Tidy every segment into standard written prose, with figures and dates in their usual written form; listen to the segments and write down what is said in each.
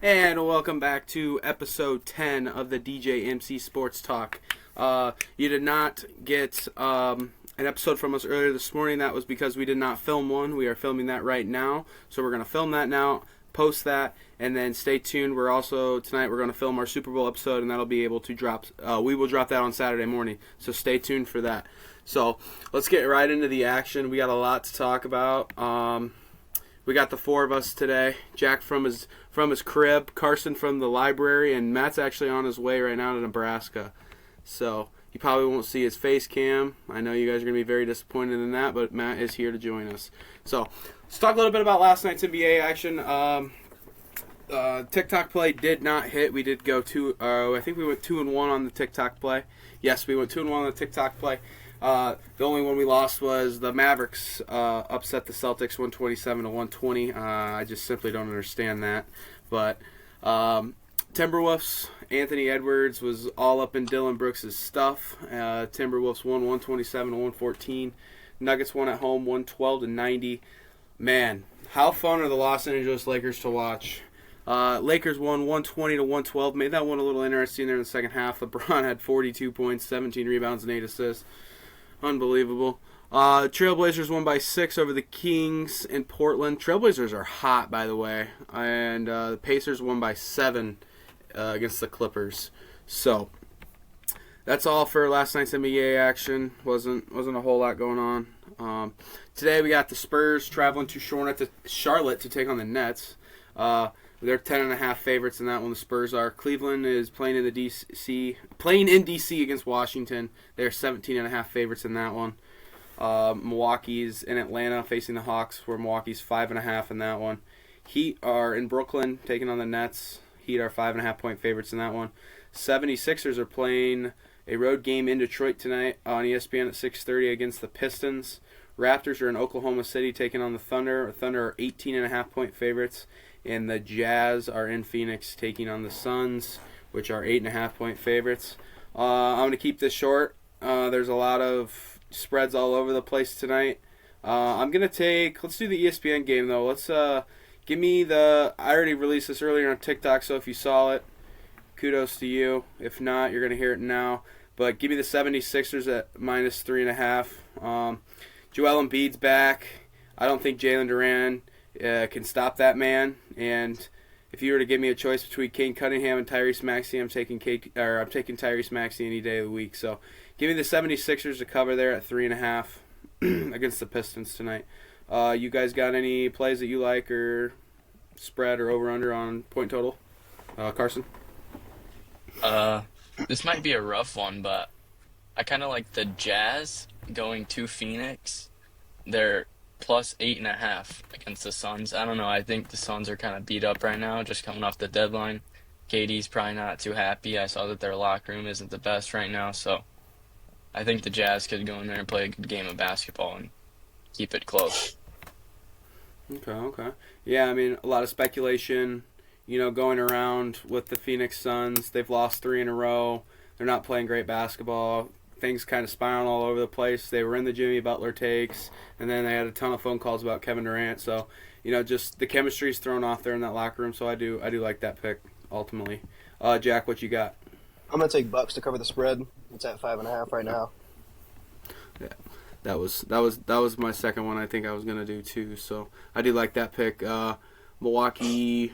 And welcome back to episode 10 of the DJMC Sports Talk. You did not get an episode from us earlier this morning. That was because we did not film one. We are filming that right now. So we're going to film that now, post that, and then stay tuned. Tonight we're going to film our Super Bowl episode, and that'll be able to drop. We will drop that on Saturday morning. So stay tuned for that. So let's get right into the action. We got a lot to talk about. We got the four of us today. Jack from his crib, Carson from the library, and Matt's actually on his way right now to Nebraska. So you probably won't see his face cam. I know you guys are going to be very disappointed in that, but Matt is here to join us. So let's talk a little bit about last night's NBA action. TikTok play did not hit. We did go I think we went 2-1 on the TikTok play. Yes, we went 2-1 on the TikTok play. The only one we lost was the Mavericks upset the Celtics 127-120. I just simply don't understand that. But Timberwolves, Anthony Edwards was all up in Dylan Brooks' stuff. Timberwolves won 127-114. Nuggets won at home 112-90. Man, how fun are the Los Angeles Lakers to watch? Lakers won 120-112. Made that one a little interesting there in the second half. LeBron had 42 points, 17 rebounds, and 8 assists. Unbelievable. Trailblazers won by 6 over the Kings in Portland. Trailblazers are hot, by the way. And the Pacers won by 7 against the Clippers. So that's all for last night's NBA action. Wasn't a whole lot going on. Today we got the Spurs traveling to Charlotte to take on the Nets. They're 10.5 favorites in that one. The Spurs are. Cleveland is playing in DC against Washington. They're 17.5 favorites in that one. Milwaukee's in Atlanta facing the Hawks, where Milwaukee's 5.5 in that one. Heat are in Brooklyn taking on the Nets. Heat are 5.5 point favorites in that one. 76ers are playing a road game in Detroit tonight on ESPN at 6:30 against the Pistons. Raptors are in Oklahoma City taking on the Thunder. The Thunder are 18.5 point favorites. And the Jazz are in Phoenix taking on the Suns, which are 8.5 point favorites. I'm going to keep this short. There's a lot of spreads all over the place tonight. Let's do the ESPN game though. I already released this earlier on TikTok, so if you saw it, kudos to you. If not, you're going to hear it now. But give me the 76ers at -3.5. Joel Embiid's back. I don't think Jalen Duran can stop that man, and if you were to give me a choice between Kane Cunningham and Tyrese Maxey, I'm taking Tyrese Maxey any day of the week. So give me the 76ers to cover there at 3.5 against the Pistons tonight. You guys got any plays that you like, or spread or over/under on point total? Carson? This might be a rough one, but I kind of like the Jazz going to Phoenix. They're plus 8.5 against the Suns. I don't know. I think the Suns are kind of beat up right now, just coming off the deadline. KD's probably not too happy. I saw that their locker room isn't the best right now, so I think the Jazz could go in there and play a good game of basketball and keep it close. Okay. Yeah, I mean, a lot of speculation, going around with the Phoenix Suns. They've lost 3 in a row. They're not playing great basketball. Things kind of spiraling all over the place. They were in the Jimmy Butler takes, and then they had a ton of phone calls about Kevin Durant. So, just the chemistry's thrown off there in that locker room. So I do like that pick ultimately. Jack, what you got? I'm gonna take Bucks to cover the spread. It's at 5.5 right now. Yeah, that was my second one. I think I was gonna do too. So I do like that pick. Milwaukee's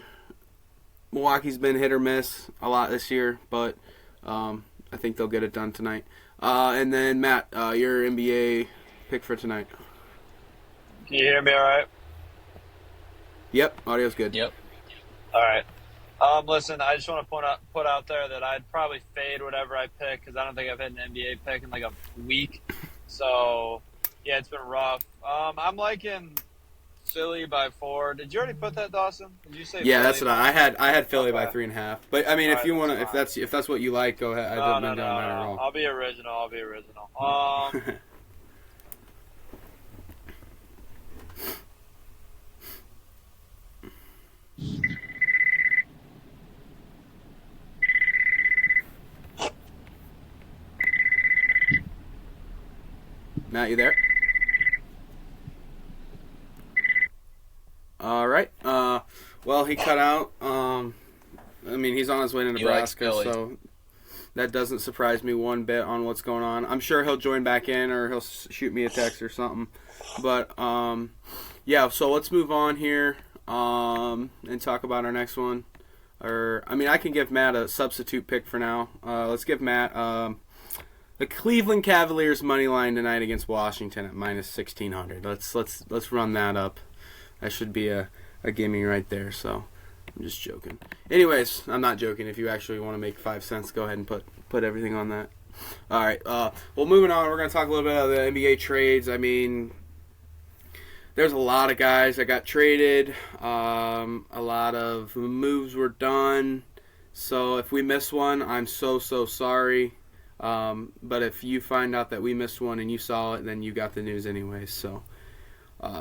been hit or miss a lot this year, but I think they'll get it done tonight. And then, Matt, your NBA pick for tonight. Can you hear me all right? Yep, audio's good. Yep. All right. Listen, I just want to put out there that I'd probably fade whatever I pick because I don't think I've hit an NBA pick in like a week. So, yeah, it's been rough. I'm liking Philly by 4. Did you already put that, Dawson? Did you say? Yeah, Philly that's what I had Philly by 3.5. But I mean, if All you right, want to, that's if that's what you like, go ahead. I No, haven't no, been down that at no. all. I'll be original. Matt, you there? All right. Well, he cut out. I mean, he's on his way to He likes Nebraska, Philly. so that doesn't surprise me one bit on what's going on. I'm sure he'll join back in, or he'll shoot me a text or something. But yeah. So let's move on here and talk about our next one. I can give Matt a substitute pick for now. Let's give Matt the Cleveland Cavaliers money line tonight against Washington at minus 1,600. Let's run that up. That should be a gimme right there. So I'm just joking. Anyways, I'm not joking. If you actually want to make 5 cents, go ahead and put everything on that. All right. Well, moving on, we're going to talk a little bit about the NBA trades. I mean, there's a lot of guys that got traded. A lot of moves were done. So if we miss one, I'm so sorry. But if you find out that we missed one and you saw it, then you got the news anyways. So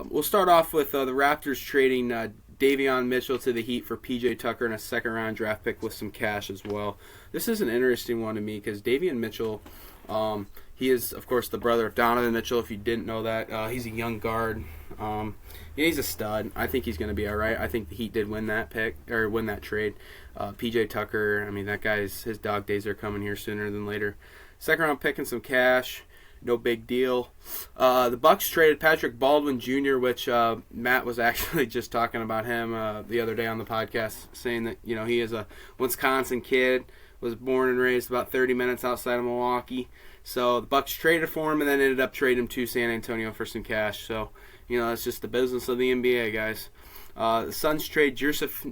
we'll start off with the Raptors trading Davion Mitchell to the Heat for P.J. Tucker and a second-round draft pick with some cash as well. This is an interesting one to me because Davion Mitchell, he is, of course, the brother of Donovan Mitchell, if you didn't know that. He's a young guard. He's a stud. I think he's going to be all right. I think the Heat did win that trade. P.J. Tucker, I mean, that guy's, his dog days are coming here sooner than later. Second-round pick and some cash. No big deal. The Bucks traded Patrick Baldwin Jr., which Matt was actually just talking about him the other day on the podcast, saying that he is a Wisconsin kid, was born and raised about 30 minutes outside of Milwaukee. So the Bucks traded for him and then ended up trading him to San Antonio for some cash. So that's just the business of the NBA, guys. The Suns trade Juraj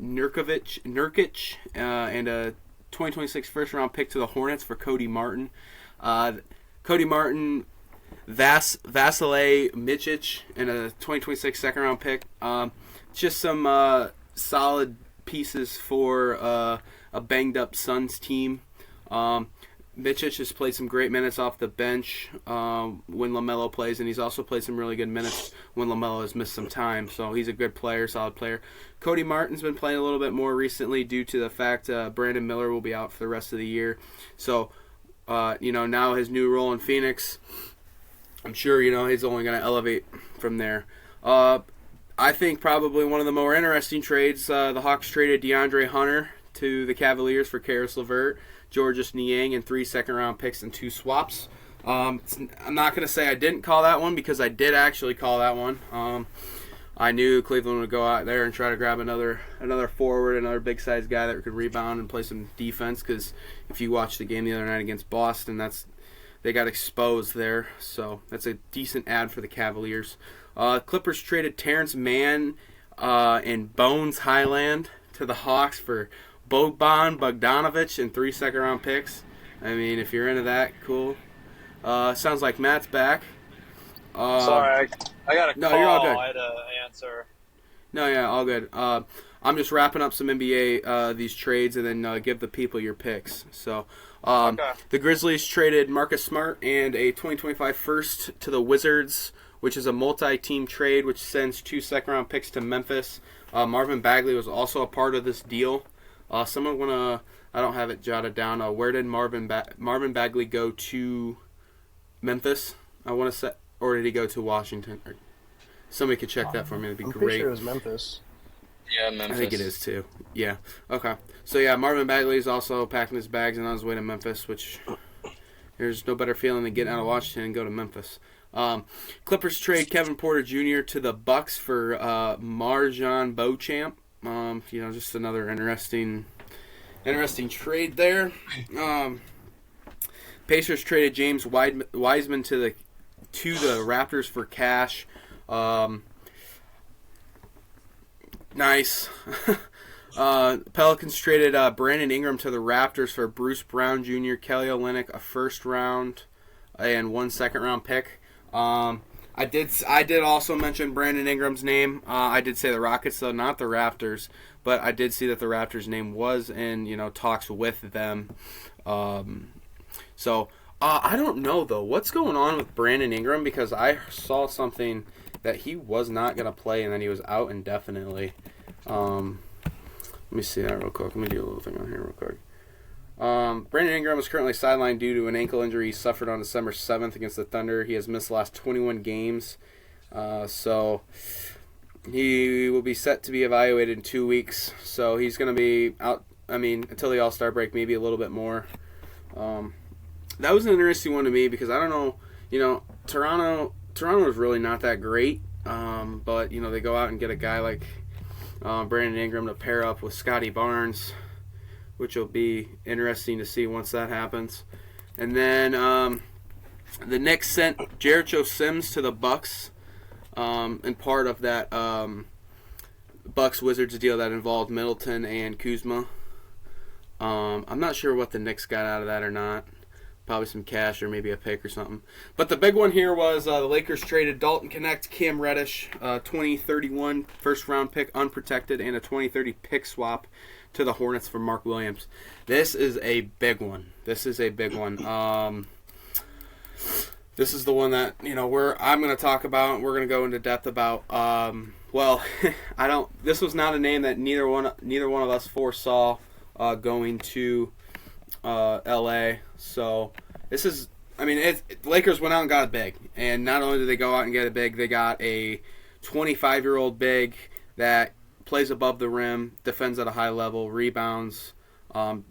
Nurkic and a 2026 first-round pick to the Hornets for Cody Martin. Cody Martin, Vasilije Micic, and a 2026 second-round pick. Just some solid pieces for a banged-up Suns team. Micic has played some great minutes off the bench when LaMelo plays, and he's also played some really good minutes when LaMelo has missed some time. So he's a good player, solid player. Cody Martin's been playing a little bit more recently due to the fact Brandon Miller will be out for the rest of the year. So now his new role in Phoenix, I'm sure, he's only going to elevate from there. I think probably one of the more interesting trades, the Hawks traded DeAndre Hunter to the Cavaliers for Karis LeVert, Georges Niang, and 3 second-round picks and 2 swaps. I'm not going to say I didn't call that one because I did actually call that one. I knew Cleveland would go out there and try to grab another forward, another big-sized guy that could rebound and play some defense. Because if you watched the game the other night against Boston, they got exposed there. So that's a decent ad for the Cavaliers. Clippers traded Terrence Mann and Bones Highland to the Hawks for Boban Bogdanovic and 3 second-round picks. I mean, if you're into that, cool. Sounds like Matt's back. Sorry, I got a call. No, you're all good. I had to answer. No, yeah, all good. I'm just wrapping up some NBA these trades and then give the people your picks. So, Okay. The Grizzlies traded Marcus Smart and a 2025 first to the Wizards, which is a multi-team trade, which sends 2 second-round picks to Memphis. Marvin Bagley was also a part of this deal. Someone wanna? I don't have it jotted down. Where did Marvin Bagley go to Memphis? I want to say, or did he go to Washington? Or somebody could check that for me. That'd be I'm great. pretty sure it was Memphis. Yeah, Memphis. I think it is too. Yeah. Okay. So yeah, Marvin Bagley is also packing his bags and on his way to Memphis, which there's no better feeling than getting out of Washington and go to Memphis. Clippers trade Kevin Porter Jr. to the Bucks for Marjon Beauchamp. Just another interesting trade there. Pacers traded James Wiseman to the Raptors for cash. Nice. Pelicans traded Brandon Ingram to the Raptors for Bruce Brown Jr., Kelly Olynyk, a first round and 1 second-round pick. I did also mention Brandon Ingram's name. I did say the Rockets, though, not the Raptors. But I did see that the Raptors' name was in talks with them. So I don't know though what's going on with Brandon Ingram, because I saw something that he was not going to play and then he was out indefinitely. Let me see that real quick. Let me do a little thing on here real quick. Brandon Ingram is currently sidelined due to an ankle injury he suffered on December 7th against the Thunder. He has missed the last 21 games. So he will be set to be evaluated in 2 weeks. So he's going to be out until the All-Star break, maybe a little bit more. That was an interesting one to me because I don't know, Toronto is really not that great, but they go out and get a guy like Brandon Ingram to pair up with Scotty Barnes, which will be interesting to see once that happens. And then the Knicks sent Jericho Sims to the Bucks, and part of that Bucks Wizards deal that involved Middleton and Kuzma. I'm not sure what the Knicks got out of that or not. Probably some cash or maybe a pick or something. But the big one here was the Lakers traded Dalton Connect, Cam Reddish, 2031 first-round pick unprotected, and a 2030 pick swap to the Hornets for Mark Williams. This is a big one. This is the one that I'm going to talk about. We're going to go into depth about. This was not a name that neither one of us foresaw going to LA. So this is, the Lakers went out and got a big, and not only did they go out and get a big, they got a 25-year-old big that plays above the rim, defends at a high level, rebounds,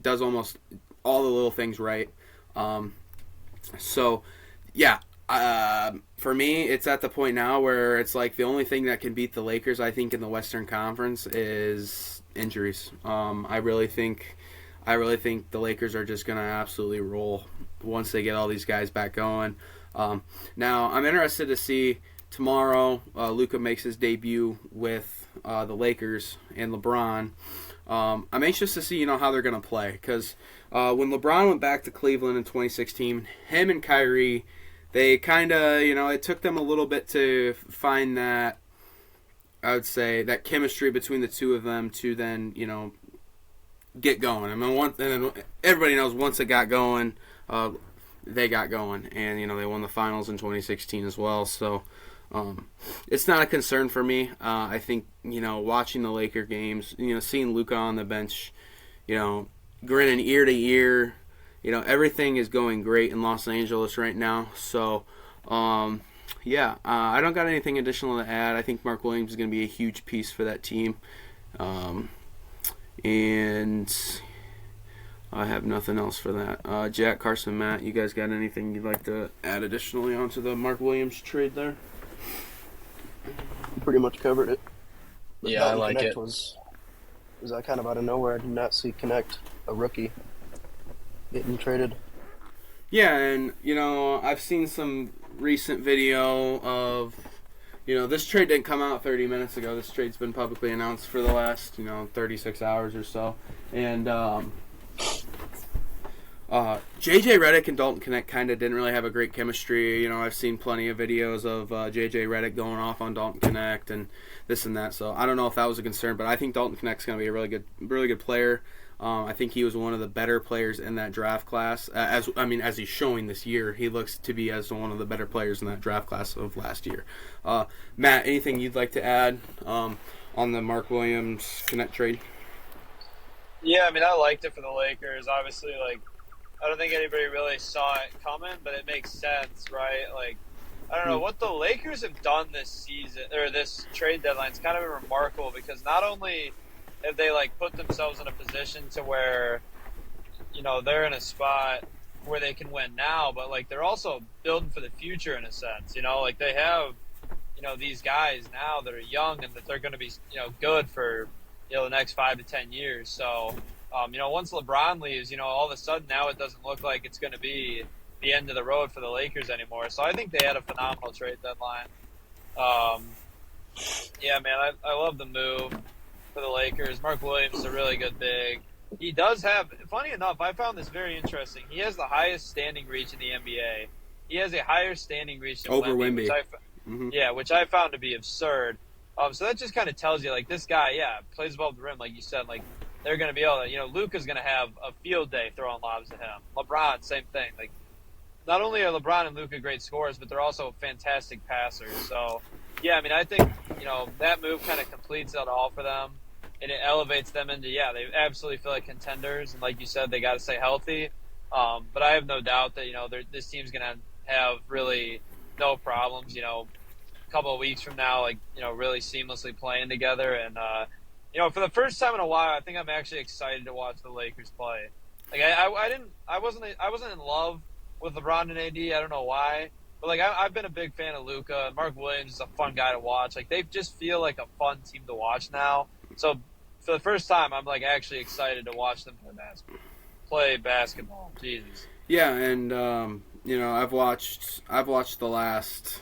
does almost all the little things right. For me, it's at the point now where it's like the only thing that can beat the Lakers, I think, in the Western Conference is injuries. I really think the Lakers are just going to absolutely roll once they get all these guys back going. Now, I'm interested to see tomorrow Luka makes his debut with the Lakers and LeBron. I'm anxious to see how they're going to play because when LeBron went back to Cleveland in 2016, him and Kyrie, they kind of, it took them a little bit to find that, I would say, that chemistry between the two of them to then, get going. And everybody knows once it got going, they got going, and they won the finals in 2016 as well. So it's not a concern for me. I think watching the Laker games, seeing Luka on the bench, grinning ear to ear, everything is going great in Los Angeles right now. So I don't got anything additional to add. I think Mark Williams is going to be a huge piece for that team. And I have nothing else for that. Jack, Carson, Matt, you guys got anything you'd like to add additionally onto the Mark Williams trade there? Pretty much covered it. But Yeah, I Dalton like Connect it. Was kind of out of nowhere. I did not see Connect, a rookie, getting traded. Yeah, and I've seen some recent video of this trade didn't come out 30 minutes ago. This trade's been publicly announced for the last 36 hours or so, and JJ Redick and Dalton Connect kind of didn't really have a great chemistry. I've seen plenty of videos of JJ Redick going off on Dalton Connect and this and that. So I don't know if that was a concern, but I think Dalton Connect's going to be a really good player. I think he was one of the better players in that draft class. As he's showing this year, he looks to be as one of the better players in that draft class of last year. Matt, anything you'd like to add on the Mark Williams Connect trade? Yeah, I liked it for the Lakers. Obviously, I don't think anybody really saw it coming, but it makes sense, right? I don't know what the Lakers have done this season or this trade deadline is kind of remarkable because not only have they put themselves in a position to where they're in a spot where they can win now, but they're also building for the future in a sense. They have these guys now that are young and that they're going to be good for the next 5 to 10 years. So once LeBron leaves, all of a sudden now it doesn't look like it's going to be the end of the road for the Lakers anymore. So I think they had a phenomenal trade deadline. I love the move for the Lakers. Mark Williams is a really good big. He does have, funny enough, I found this very interesting. He has the highest standing reach in the NBA. He has a higher standing reach than over Wemby. Wemby. Which I found to be absurd. So that just kind of tells you, this guy, plays above the rim, like you said. They're going to be able to, Luka's going to have a field day throwing lobs at him. LeBron, same thing. Not only are LeBron and Luka great scorers, but they're also fantastic passers. So, I think, that move kind of completes it all for them. And it elevates them into, they absolutely feel like contenders. And like you said, they got to stay healthy. But I have no doubt that, this team's going to have really no problems, a couple of weeks from now, really seamlessly playing together. And, For the first time in a while, I think I'm actually excited to watch the Lakers play. Like I wasn't in love with LeBron and AD. I don't know why, but like I've been a big fan of Luka. Mark Williams is a fun guy to watch. Like they just feel like a fun team to watch now. So for the first time, I'm like actually excited to watch them play basketball. Jesus. Yeah, and I've watched the last,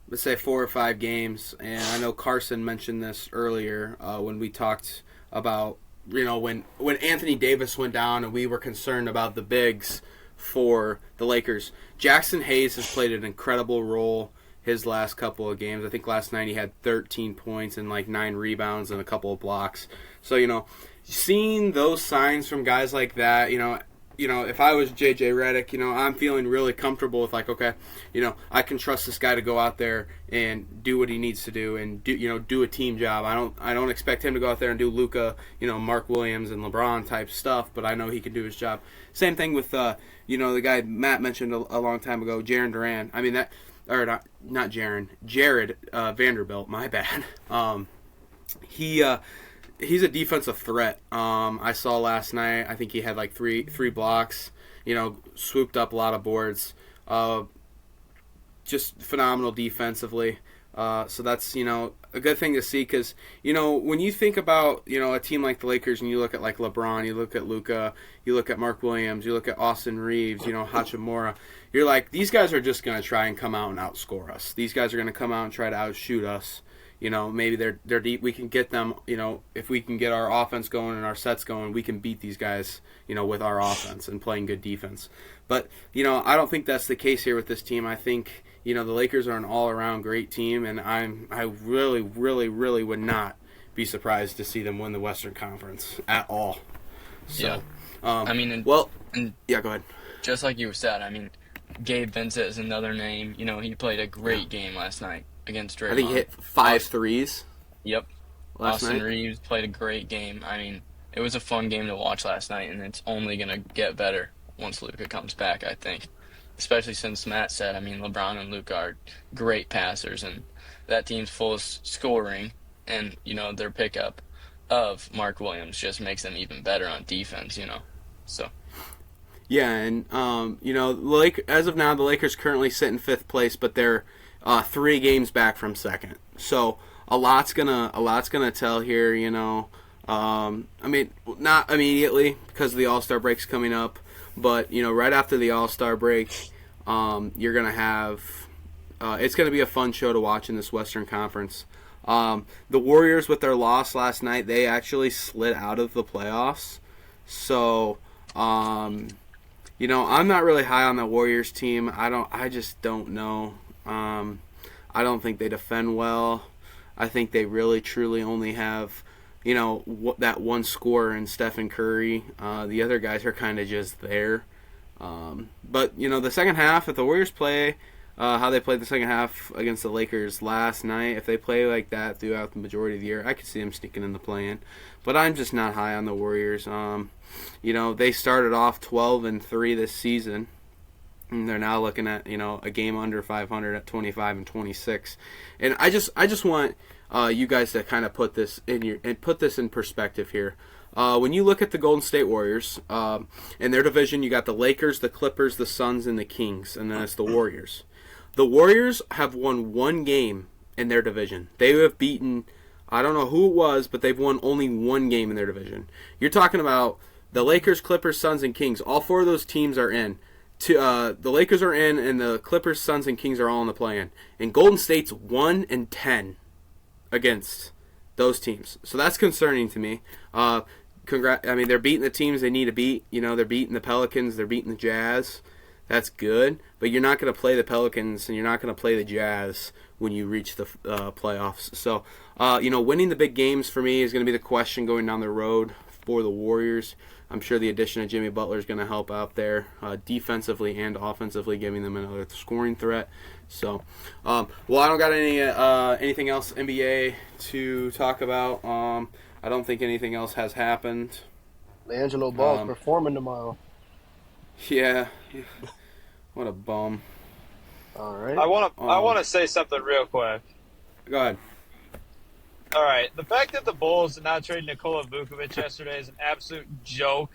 let's say, 4 or 5 games, and I know Carson mentioned this earlier when we talked about when Anthony Davis went down and we were concerned about the bigs for the Lakers. Jackson Hayes has played an incredible role his last couple of games. I think last night he had 13 points and like 9 rebounds and a couple of blocks. So seeing those signs from guys like that, if I was JJ Redick, I'm feeling really comfortable with like, okay, I can trust this guy to go out there and do what he needs to do and do a team job. I don't expect him to go out there and do Luka, Mark Williams and LeBron type stuff, but I know he can do his job. Same thing with the guy Matt mentioned a long time ago, Jared Duran. I mean not Jared Vanderbilt. My bad. He's a defensive threat. I saw last night. I think he had like three blocks. Swooped up a lot of boards. Just phenomenal defensively. So that's a good thing to see because when you think about a team like the Lakers and you look at like LeBron, you look at Luka, you look at Mark Williams, you look at Austin Reeves, Hachimura. You're like, these guys are just going to try and come out and outscore us. These guys are going to come out and try to outshoot us. Maybe they're deep. We can get them. If we can get our offense going and our sets going, we can beat these guys. With our offense and playing good defense. But I don't think that's the case here with this team. I think the Lakers are an all-around great team, and I really, really, really would not be surprised to see them win the Western Conference at all. So, yeah. Yeah, go ahead. Just like you said, Gabe Vincent is another name. He played a great game last night against Draymond. I think he hit 5 threes. Yep. Austin night. Reeves played a great game. It was a fun game to watch last night, and it's only going to get better once Luka comes back, I think. Especially since Matt said, LeBron and Luka are great passers, and that team's full of scoring, and, their pickup of Mark Williams just makes them even better on defense, So. Yeah, and, as of now, the Lakers currently sit in 5th place, but they're 3 games back from 2nd. So a lot's gonna tell here, not immediately because the All-Star break's coming up, but right after the All-Star break, you're gonna have it's gonna be a fun show to watch in this Western Conference. The Warriors, with their loss last night, they actually slid out of the playoffs. So I'm not really high on the Warriors team. I just don't know. I don't think they defend well. I think they really, truly only have, that one scorer in Stephen Curry. The other guys are kind of just there. But, the second half, if the Warriors play how they played the second half against the Lakers last night, if they play like that throughout the majority of the year, I could see them sneaking in the play-in. But I'm just not high on the Warriors. They started off 12-3 this season. And they're now looking at a game under 500 at 25-26, and I just want you guys to kind of put this in perspective here. When you look at the Golden State Warriors in their division, you got the Lakers, the Clippers, the Suns, and the Kings, and then it's the Warriors. The Warriors have won 1 game in their division. They have beaten, I don't know who it was, but they've won only 1 game in their division. You're talking about the Lakers, Clippers, Suns, and Kings. All 4 of those teams are in. The Lakers are in, and the Clippers, Suns, and Kings are all in the play-in. And Golden State's 1-10 against those teams. So that's concerning to me. They're beating the teams they need to beat. They're beating the Pelicans, they're beating the Jazz. That's good, but you're not going to play the Pelicans and you're not going to play the Jazz when you reach the playoffs. So, winning the big games for me is going to be the question going down the road for the Warriors. I'm sure the addition of Jimmy Butler is going to help out there defensively and offensively, giving them another scoring threat. So, I don't got anything else NBA to talk about. I don't think anything else has happened. LiAngelo Ball's performing tomorrow. Yeah. What a bum. All right. I want to say something real quick. Go ahead. All right. The fact that the Bulls did not trade Nikola Vukovic yesterday is an absolute joke.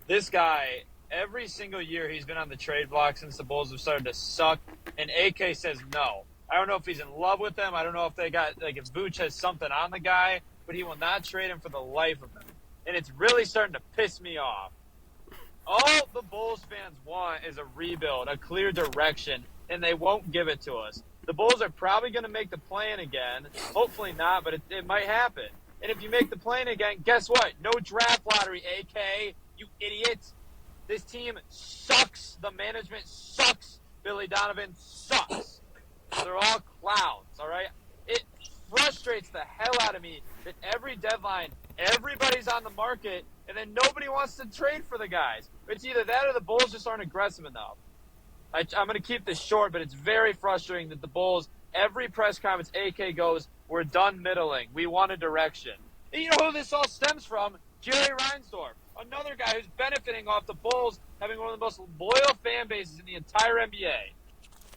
This guy, every single year he's been on the trade block since the Bulls have started to suck, and AK says no. I don't know if he's in love with them. I don't know if they got if Vooch has something on the guy, but he will not trade him for the life of him. And it's really starting to piss me off. All the Bulls fans want is a rebuild, a clear direction, and they won't give it to us. The Bulls are probably going to make the play-in again. Hopefully not, but it might happen. And if you make the play-in again, guess what? No draft lottery, AK, you idiots. This team sucks. The management sucks. Billy Donovan sucks. They're all clowns, all right? It frustrates the hell out of me that every deadline, everybody's on the market, and then nobody wants to trade for the guys. It's either that or the Bulls just aren't aggressive enough. I'm going to keep this short, but it's very frustrating that the Bulls, every press conference, AK goes, we're done middling. We want a direction. And you know who this all stems from? Jerry Reinsdorf, another guy who's benefiting off the Bulls having one of the most loyal fan bases in the entire NBA.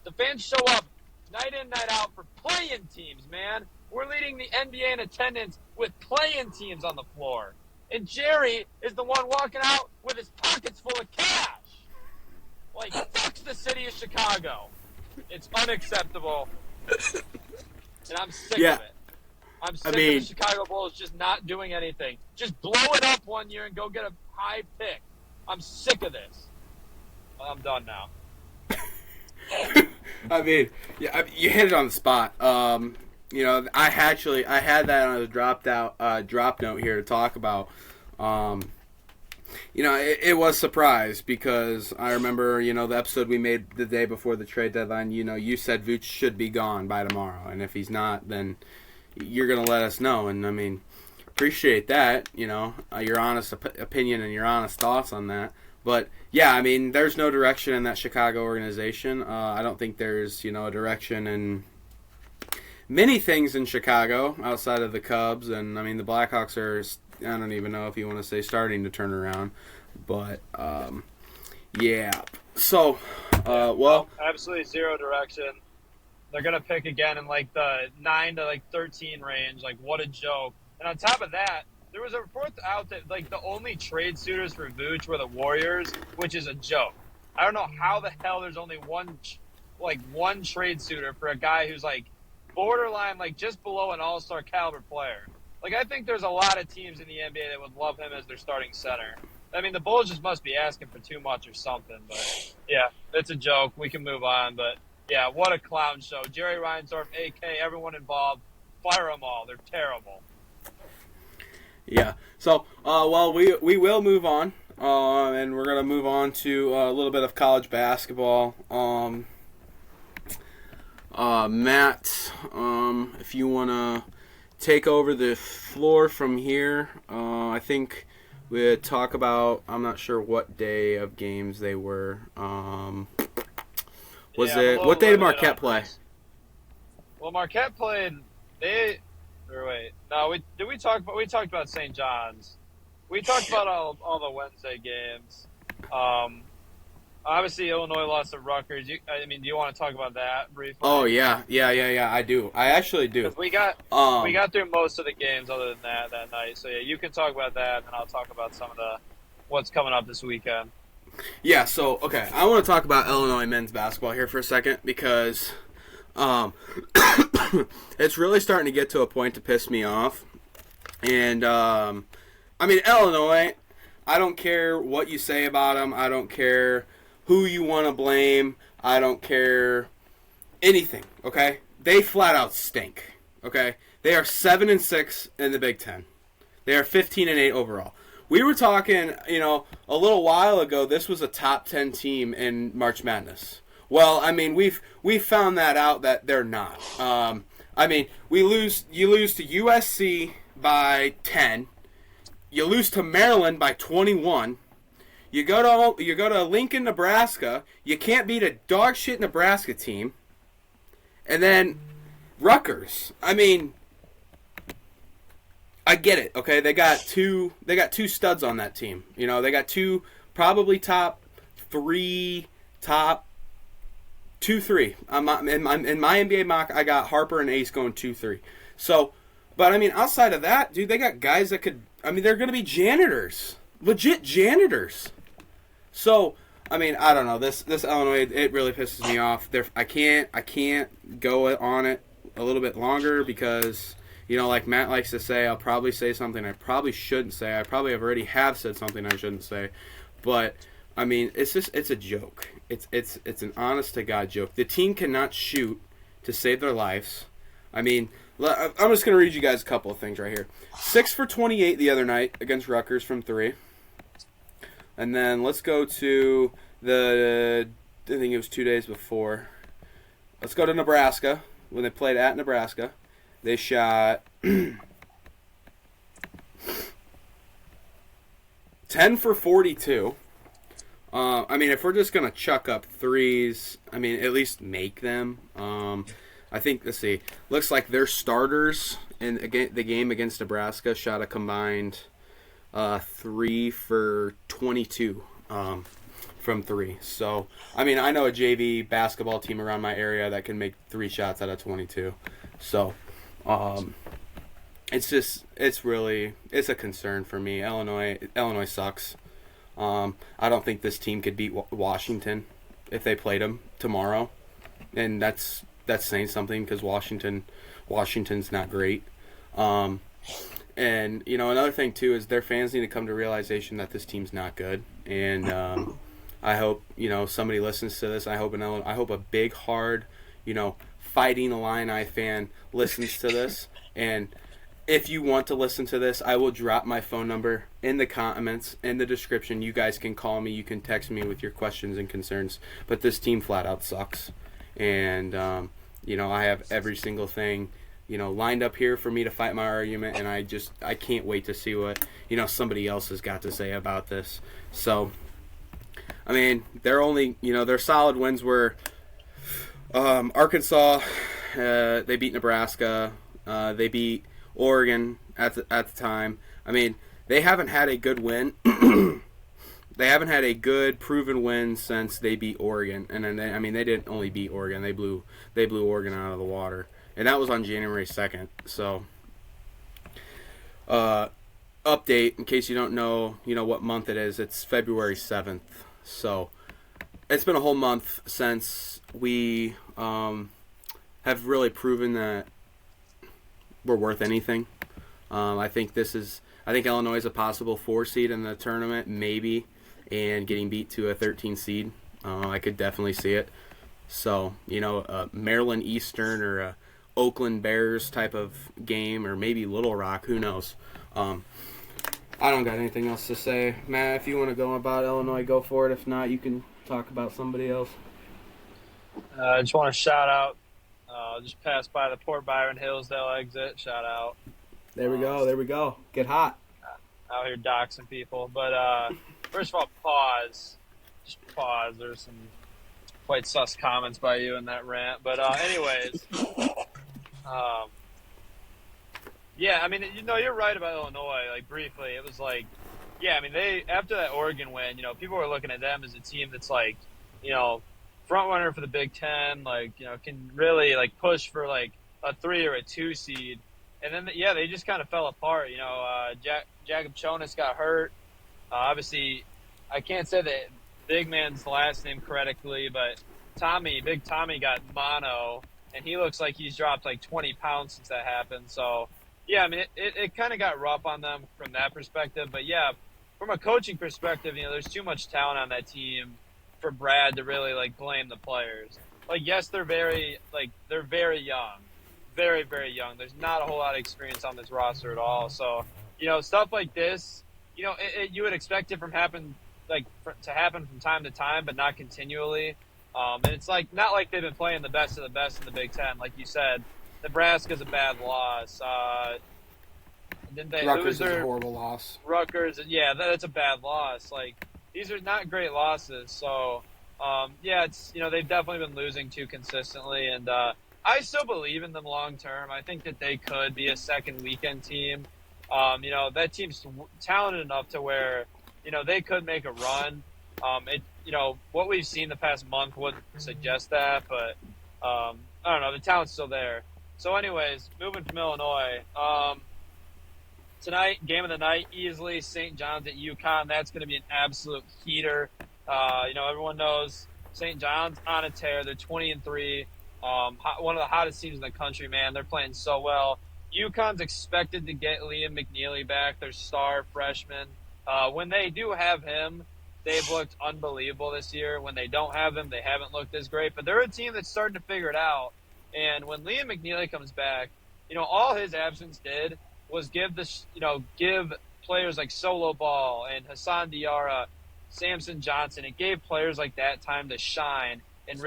The fans show up night in, night out for play-in teams, man. We're leading the NBA in attendance with play-in teams on the floor. And Jerry is the one walking out with his pockets full of cash. Like, fuck the city of Chicago. It's unacceptable. And I'm sick of it. I'm sick of the Chicago Bulls just not doing anything. Just blow it up one year and go get a high pick. I'm sick of this. I'm done now. I mean, yeah, you hit it on the spot. You know, I had that on a drop note here to talk about. You know, it was a surprise because I remember, you know, the episode we made the day before the trade deadline, you know, you said Vooch should be gone by tomorrow. And if he's not, then you're going to let us know. And, I mean, appreciate that, you know, your honest opinion and your honest thoughts on that. But, yeah, I mean, there's no direction in that Chicago organization. I don't think there's, you know, a direction in many things in Chicago outside of the Cubs. And, I mean, the Blackhawks are, I don't even know if you want to say starting to turn around. But, yeah. So, well. Absolutely zero direction. They're going to pick again in, like, the 9 to, 13 range. Like, what a joke. And on top of that, there was a report out that, like, the only trade suitors for Vooch were the Warriors, which is a joke. I don't know how the hell there's only one trade suitor for a guy who's, like, borderline, like, just below an all-star caliber player. Like, I think there's a lot of teams in the NBA that would love him as their starting center. I mean, the Bulls just must be asking for too much or something. But, yeah, it's a joke. We can move on. But, yeah, what a clown show. Jerry Reinsdorf, AK, everyone involved, fire them all. They're terrible. Yeah. So, well, we will move on, and we're gonna move on to a little bit of college basketball. Matt, if you wanna take over the floor from here, I think we'd talk about. I'm not sure what day of games they were. What day did Marquette play? Well, Marquette played. We talked about St. John's. We talked about all the Wednesday games. Obviously, Illinois lost to Rutgers. Do you want to talk about that briefly? Oh yeah. I do. I actually do. We got through most of the games other than that night. So yeah, you can talk about that, and then I'll talk about some of what's coming up this weekend. Yeah. So okay, I want to talk about Illinois men's basketball here for a second because. It's really starting to get to a point to piss me off. And, Illinois, I don't care what you say about them. I don't care who you want to blame. I don't care anything, okay? They flat out stink, okay? They are 7-6 in the Big Ten. They are 15-8 overall. We were talking, a little while ago, this was a top 10 team in March Madness. Well, we've found that out that they're not. You lose to USC by 10. You lose to Maryland by 21. You go to Lincoln, Nebraska. You can't beat a dog shit Nebraska team. And then Rutgers. I get it. Okay, they got two studs on that team. They got two probably top 3. In my NBA mock, I got Harper and Ace going 2-3. So, But I mean, outside of that, dude, they got guys that could. I mean, they're going to be janitors, legit janitors. So I mean, I don't know. This Illinois, it really pisses me off. I can't go on it a little bit longer because, you know, like Matt likes to say, I'll probably say something I probably shouldn't say. I probably already have said something I shouldn't say. But I mean, it's a joke. It's an honest to God joke. The team cannot shoot to save their lives. I mean, I'm just going to read you guys a couple of things right here. 6 for 28 the other night against Rutgers from 3. And then let's go to I think it was 2 days before. Let's go to Nebraska. When they played at Nebraska, they shot 10 for 42. I mean, if we're just going to chuck up threes, I mean, at least make them. I think, let's see, looks like their starters in the game against Nebraska shot a combined 3 for 22 from 3. So, I mean, I know a JV basketball team around my area that can make 3 shots out of 22. So, it's a concern for me. Illinois sucks. I don't think this team could beat Washington if they played them tomorrow, and that's saying something because Washington's not great. And you know, another thing too is their fans need to come to realization that this team's not good. And I hope, you know, somebody listens to this. I hope a big, hard, you know, fighting Illini fan listens to this. And if you want to listen to this, I will drop my phone number in the comments, in the description. You guys can call me. You can text me with your questions and concerns. But this team flat out sucks. And, you know, I have every single thing, you know, lined up here for me to fight my argument. And I can't wait to see what, you know, somebody else has got to say about this. So, I mean, their solid wins were Arkansas. They beat Nebraska. They beat Oregon at the time. I mean, they haven't had a good win. They haven't had a good proven win since they beat Oregon. And then they didn't only beat Oregon. They blew Oregon out of the water. And that was on January 2nd. So, update in case you don't know, you know what month it is. It's February 7th. So, it's been a whole month since we have really proven that we're worth anything. I think Illinois is a possible 4 seed in the tournament, maybe, and getting beat to a 13 seed. I could definitely see it. So, you know, a Maryland Eastern or a Oakland Bears type of game, or maybe Little Rock, who knows. I don't got anything else to say. Matt, if you want to go about Illinois, go for it. If not, you can talk about somebody else. I just want to shout out. Just passed by the Port Byron Hillsdale exit. Shout out. There we go. Get hot. Out here doxing people. But first of all, pause. Just pause. There's some quite sus comments by you in that rant. But anyways, yeah, I mean, you know, you're right about Illinois. Like, briefly, it was like, yeah, I mean, they, after that Oregon win, you know, people were looking at them as a team that's like, you know, front runner for the Big Ten, like, you know, can really like push for like a 3 or a 2 seed. And then, yeah, they just kind of fell apart. You know, Jacob Chonas got hurt. Obviously, I can't say the big man's last name correctly, but Big Tommy got mono, and he looks like he's dropped like 20 pounds since that happened. So, yeah, I mean, it kind of got rough on them from that perspective. But, yeah, from a coaching perspective, you know, there's too much talent on that team for Brad to really, like, blame the players. Like, yes, they're very young. Very, very young. There's not a whole lot of experience on this roster at all. So, you know, stuff like this, you know, you would expect it to happen from time to time, but not continually. And it's like not like they've been playing the best of the best in the Big Ten. Like you said, Nebraska's a bad loss. Rutgers is a horrible loss. Rutgers, yeah, that's a bad loss. Like, these are not great losses. So, yeah, it's, you know, they've definitely been losing too consistently, and I still believe in them long term. I think that they could be a second weekend team. You know, that team's talented enough to where, you know, they could make a run. You know, what we've seen the past month would suggest that, but I don't know. The talent's still there. So, anyways, moving from Illinois. Tonight, game of the night, easily St. John's at UConn. That's going to be an absolute heater. Everyone knows St. John's on a tear. They're 20-3. One of the hottest teams in the country, man. They're playing so well. UConn's expected to get Liam McNeely back, their star freshman. When they do have him, they've looked unbelievable this year. When they don't have him, they haven't looked as great. But they're a team that's starting to figure it out. And when Liam McNeely comes back, all his absence did was give players like Solo Ball and Hassan Diarra, Samson Johnson. It gave players like that time to shine. And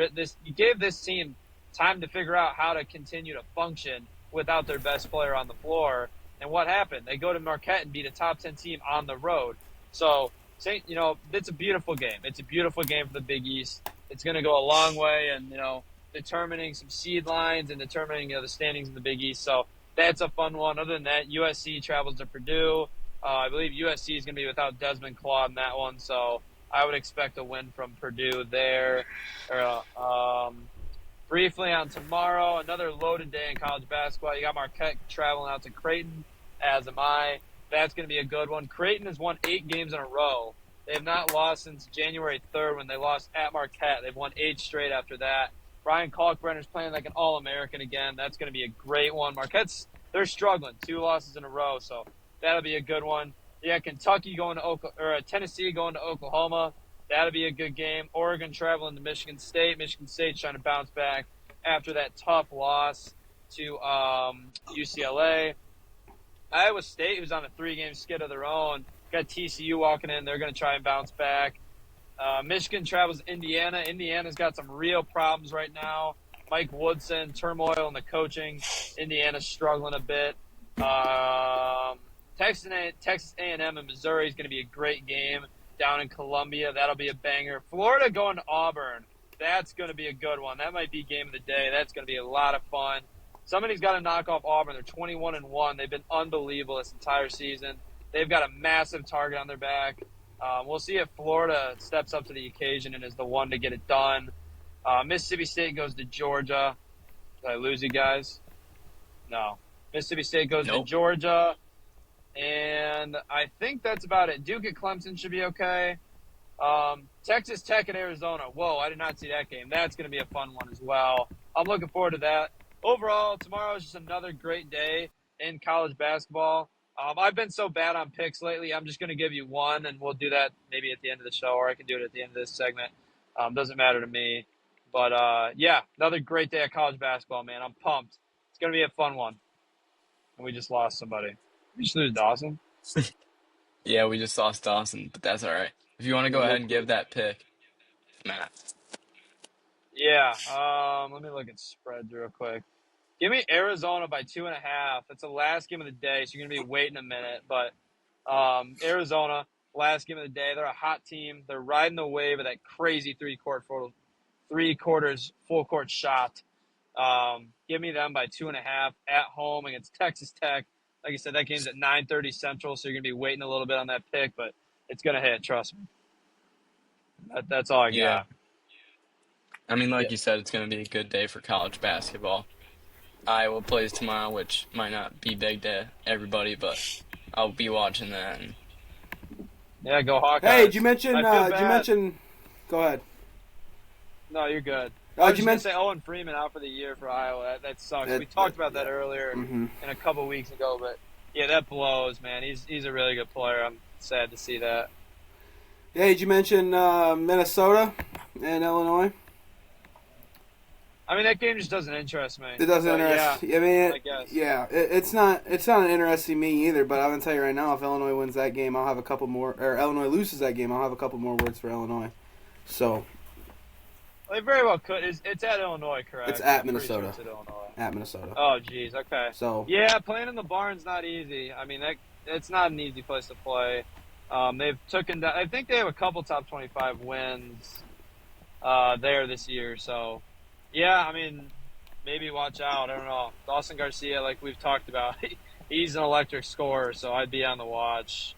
you gave this team time to figure out how to continue to function without their best player on the floor. And what happened? They go to Marquette and beat a top 10 team on the road. So, it's a beautiful game. It's a beautiful game for the Big East. It's going to go a long way in, determining some seed lines and determining, the standings in the Big East. So that's a fun one. Other than that, USC travels to Purdue. I believe USC is going to be without Desmond Claude in that one. So I would expect a win from Purdue there. Briefly on tomorrow, another loaded day in college basketball. You got Marquette traveling out to Creighton, as am I. That's going to be a good one. Creighton has won 8 games in a row. They have not lost since January 3rd when they lost at Marquette. They've won 8 straight after that. Brian Kalkbrenner's playing like an All-American again. That's going to be a great one. Marquette's, they're struggling. 2 losses in a row, so that'll be a good one. Yeah, Kentucky going to Tennessee going to Oklahoma. That'll be a good game. Oregon traveling to Michigan State. Michigan State's trying to bounce back after that tough loss to UCLA. Iowa State, who's on a 3-game skid of their own, got TCU walking in. They're going to try and bounce back. Michigan travels to Indiana. Indiana's got some real problems right now. Mike Woodson, turmoil in the coaching. Indiana's struggling a bit. Texas A&M and Missouri is going to be a great game down in Columbia. That'll be a banger. Florida going to Auburn. That's going to be a good one. That might be game of the day. That's going to be a lot of fun. Somebody's got to knock off Auburn. They're 21-1. They've been unbelievable this entire season. They've got a massive target on their back. We'll see if Florida steps up to the occasion and is the one to get it done. Mississippi State goes to Georgia. Did I lose you guys? No. Mississippi State goes to Georgia. And I think that's about it. Duke at Clemson should be okay. Texas Tech at Arizona. Whoa, I did not see that game. That's going to be a fun one as well. I'm looking forward to that. Overall, tomorrow is just another great day in college basketball. I've been so bad on picks lately. I'm just going to give you one, and we'll do that maybe at the end of the show, or I can do it at the end of this segment. Doesn't matter to me. But, another great day of college basketball, man. I'm pumped. It's going to be a fun one. And we just lost somebody. We just lose Dawson? Yeah, we just lost Dawson, but that's all right. If you want to go ahead and give that pick, Matt. Yeah. Let me look at spreads real quick. Give me Arizona by 2.5. It's the last game of the day, so you're going to be waiting a minute. But Arizona, last game of the day, they're a hot team. They're riding the wave of that crazy three-quarters full-court shot. Give me them by 2.5 at home against Texas Tech. Like I said, that game's at 9:30 Central, so you're going to be waiting a little bit on that pick, but it's going to hit, trust me. That's all I got. Yeah. I mean, like you said, it's going to be a good day for college basketball. Iowa plays tomorrow, which might not be big to everybody, but I'll be watching that. Yeah, go Hawkeyes. Hey, did you mention? Go ahead. No, you're good. I was just going to say Owen Freeman out for the year for Iowa. That sucks. We talked about that earlier in a couple weeks ago, but yeah, that blows, man. He's a really good player. I'm sad to see that. Yeah, did you mention Minnesota and Illinois? I mean, that game just doesn't interest me. It doesn't interest. Yeah, I mean, I guess. Yeah, it's not interesting me either. But I'm gonna tell you right now, if Illinois wins that game, I'll have a couple more. Or Illinois loses that game, I'll have a couple more words for Illinois. So. They very well could. It's at Illinois, correct? It's at Minnesota. Sure it's at Illinois. At Minnesota. Oh, geez. Okay. So. Yeah, playing in the barn's not easy. I mean, it's not an easy place to play. They've taken down. I think they have a couple top 25 wins there this year. So. Yeah, I mean, maybe watch out. I don't know. Dawson Garcia, like we've talked about, he's an electric scorer, so I'd be on the watch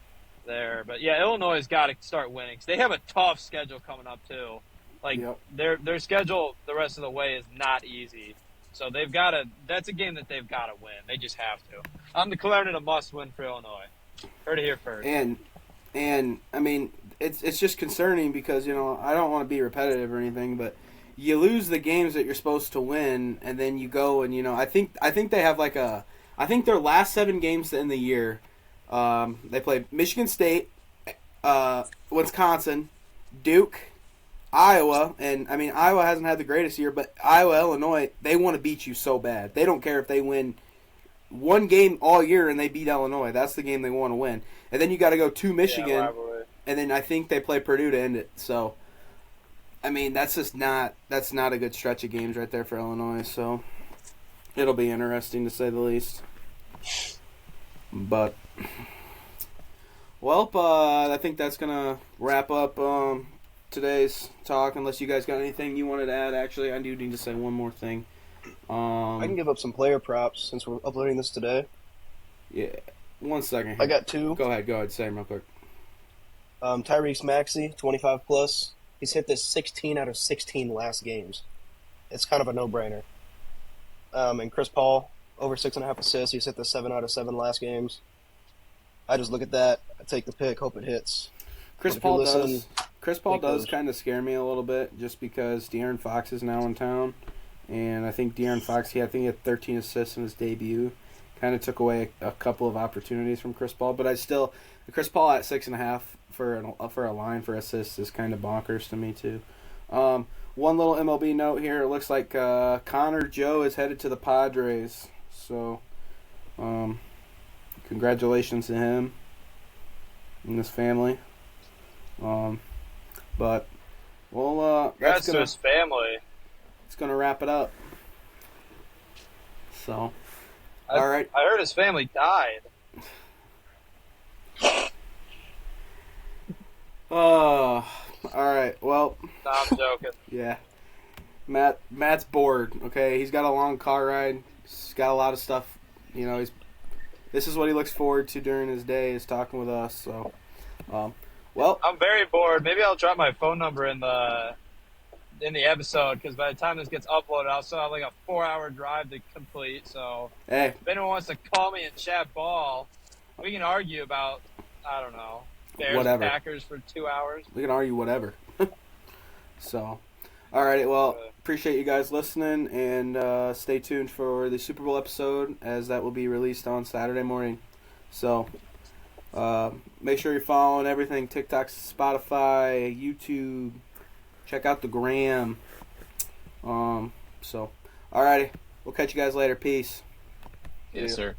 there. But, yeah, Illinois has got to start winning. They have a tough schedule coming up, too. Like, their schedule the rest of the way is not easy. So they've got to. That's a game that they've got to win. They just have to. I'm declaring it a must-win for Illinois. Heard it here first. And I mean, it's just concerning because, you know, I don't want to be repetitive or anything, but you lose the games that you're supposed to win, and then you go and, you know, I think they have like I think their last 7 games in the year, they played Michigan State, Wisconsin, Duke, Iowa, and I mean, Iowa hasn't had the greatest year, but Iowa, Illinois, they want to beat you so bad. They don't care if they win one game all year and they beat Illinois. That's the game they want to win. And then you got to go to Michigan, and then I think they play Purdue to end it. So, I mean, that's not a good stretch of games right there for Illinois. So, it'll be interesting to say the least. But, well, I think that's gonna wrap up today's talk. Unless you guys got anything you wanted to add. Actually, I do need to say one more thing. I can give up some player props since we're uploading this today. Yeah, 1 second. I got 2. Go ahead. Say them real quick. Tyrese Maxey, 25 plus. He's hit this 16 out of 16 last games. It's kind of a no-brainer. And Chris Paul, over 6.5 assists. He's hit the 7 out of 7 last games. I just look at that. I take the pick, hope it hits. Chris Paul does kind of scare me a little bit just because De'Aaron Fox is now in town. And I think De'Aaron Fox, he had 13 assists in his debut. Kind of took away a couple of opportunities from Chris Paul. But Chris Paul at 6.5 for a line for assists is kind of bonkers to me too. One little MLB note here. It looks like Connor Joe is headed to the Padres. So, congratulations to him and his family. But, well, Congrats to his family. It's going to wrap it up. So, all right. I heard his family died. All right. Well. No, I'm joking. Yeah. Matt's bored. Okay, he's got a long car ride. He's got a lot of stuff. You know, this is what he looks forward to during his day is talking with us. So, well. I'm very bored. Maybe I'll drop my phone number in the episode because by the time this gets uploaded, I'll still have like a 4-hour drive to complete. So, hey, if anyone wants to call me and chat ball, we can argue about, I don't know, Bears whatever. and Packers for 2 hours. We can argue whatever. So, all right. Well, appreciate you guys listening, and stay tuned for the Super Bowl episode as that will be released on Saturday morning. So, make sure you're following everything: TikTok, Spotify, YouTube. Check out the gram. So, alrighty. We'll catch you guys later. Peace. Yes, sir.